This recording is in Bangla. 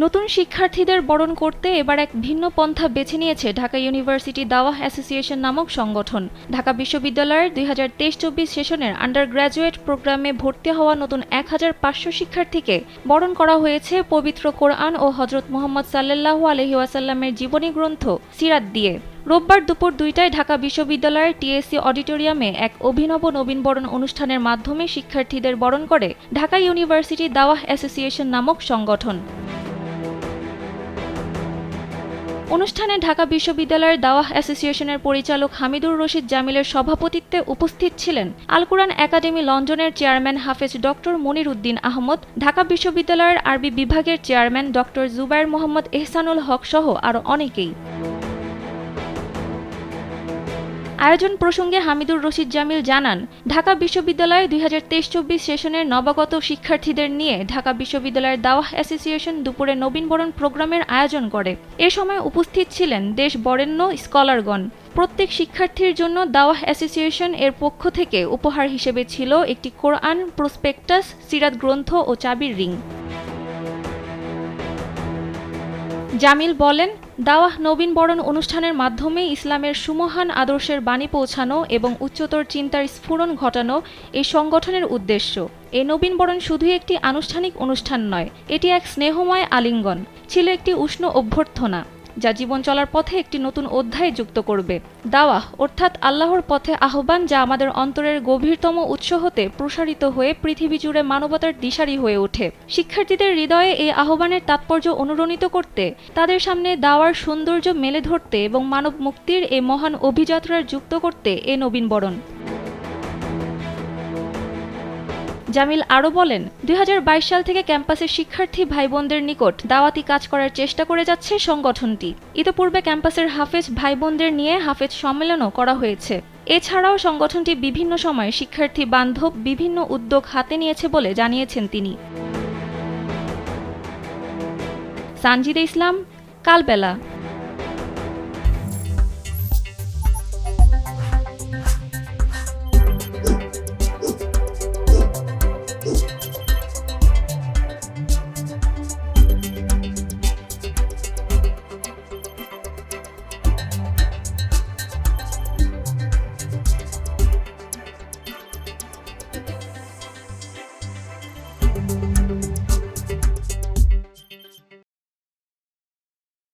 নতুন শিক্ষার্থীদের বরণ করতে এবার এক ভিন্ন পন্থা বেছে নিয়েছে ঢাকা ইউনিভার্সিটি দাওয়াহ অ্যাসোসিয়েশন নামক সংগঠন। ঢাকা বিশ্ববিদ্যালয়ের ২০২৩-২৪ সেশনের আন্ডার গ্র্যাজুয়েট প্রোগ্রামে ভর্তি হওয়া নতুন ১৫০০ শিক্ষার্থীকে বরণ করা হয়েছে পবিত্র কোরআন ও হজরত মুহাম্মদ সাল্লাল্লাহু আলাইহি ওয়াসাল্লামের জীবনী গ্রন্থ সিরাত দিয়ে। রোববার দুপুর ২টায় ঢাকা বিশ্ববিদ্যালয়ের টিএসসি অডিটোরিয়ামে এক অভিনব নবীনবরণ অনুষ্ঠানের মাধ্যমে শিক্ষার্থীদের বরণ করে ঢাকা ইউনিভার্সিটি দাওয়াহ অ্যাসোসিয়েশন নামক সংগঠন। অনুষ্ঠানে ঢাকা বিশ্ববিদ্যালয়ের দাওয়াহ অ্যাসোসিয়েশনের পরিচালক হামিদুর রশিদ জামিলের সভাপতিত্বে উপস্থিত ছিলেন আল কুরআন একাডেমি লন্ডনের চেয়ারম্যান হাফেজ ডক্টর মনির উদ্দিন আহমদ, ঢাকা বিশ্ববিদ্যালয়ের আরবি বিভাগের চেয়ারম্যান ডক্টর জুবায়ের মোহাম্মদ এহসানুল হক সহ আরও অনেকেই। আয়োজন প্রসঙ্গে হামিদুর রশিদ জামিল জানান, ঢাকা বিশ্ববিদ্যালয়ে ২০২৩-২৪ সেশনের নবাগত শিক্ষার্থীদের নিয়ে ঢাকা বিশ্ববিদ্যালয়ের দাওয়াহ অ্যাসোসিয়েশন দুপুরে নবীনবরণ প্রোগ্রামের আয়োজন করে। এ সময় উপস্থিত ছিলেন দেশ বরেণ্য স্কলারগণ। প্রত্যেক শিক্ষার্থীর জন্য দাওয়াহ অ্যাসোসিয়েশন এর পক্ষ থেকে উপহার হিসেবে ছিল একটি কোরআন, প্রসপেক্টাস, সিরাত গ্রন্থ ও চাবির রিং। জামিল বলেন, দাওয়াহ নবীনবরণ অনুষ্ঠানের মাধ্যমে ইসলামের সুমহান আদর্শের বাণী পৌঁছানো এবং উচ্চতর চিন্তার স্ফুরণ ঘটানো এই সংগঠনের উদ্দেশ্য। এই নবীনবরণ শুধুই একটি আনুষ্ঠানিক অনুষ্ঠান নয়, এটি এক স্নেহময় আলিঙ্গন, ছিল একটি উষ্ণ অভ্যর্থনা যা জীবন চলার পথে একটি নতুন অধ্যায় যুক্ত করবে। দাওয়াহ অর্থাৎ আল্লাহর পথে আহ্বান, যা আমাদের অন্তরের গভীরতম উৎস হতে প্রসারিত হয়ে পৃথিবী জুড়ে মানবতার দিশারি হয়ে ওঠে। শিক্ষার্থীদের হৃদয়ে এই আহ্বানের তাৎপর্য অনুরণিত করতে, তাদের সামনে দাওয়ার সৌন্দর্য মেলে ধরতে এবং মানব মুক্তির এই মহান অভিযাত্রার যুক্ত করতে এ নবীনবরণ। জামিল আরও বলেন, ২০২২ সাল থেকে ক্যাম্পাসের শিক্ষার্থী ভাইবোনদের নিকট দাওয়াতি কাজ করার চেষ্টা করে যাচ্ছে সংগঠনটি। ইতোপূর্বে ক্যাম্পাসের হাফেজ ভাইবোনদের নিয়ে হাফেজ সম্মেলনও করা হয়েছে। এছাড়াও সংগঠনটি বিভিন্ন সময়ে শিক্ষার্থী বান্ধব বিভিন্ন উদ্যোগ হাতে নিয়েছে বলে জানিয়েছেন তিনি। সানজিদা ইসলাম, কালবেলা।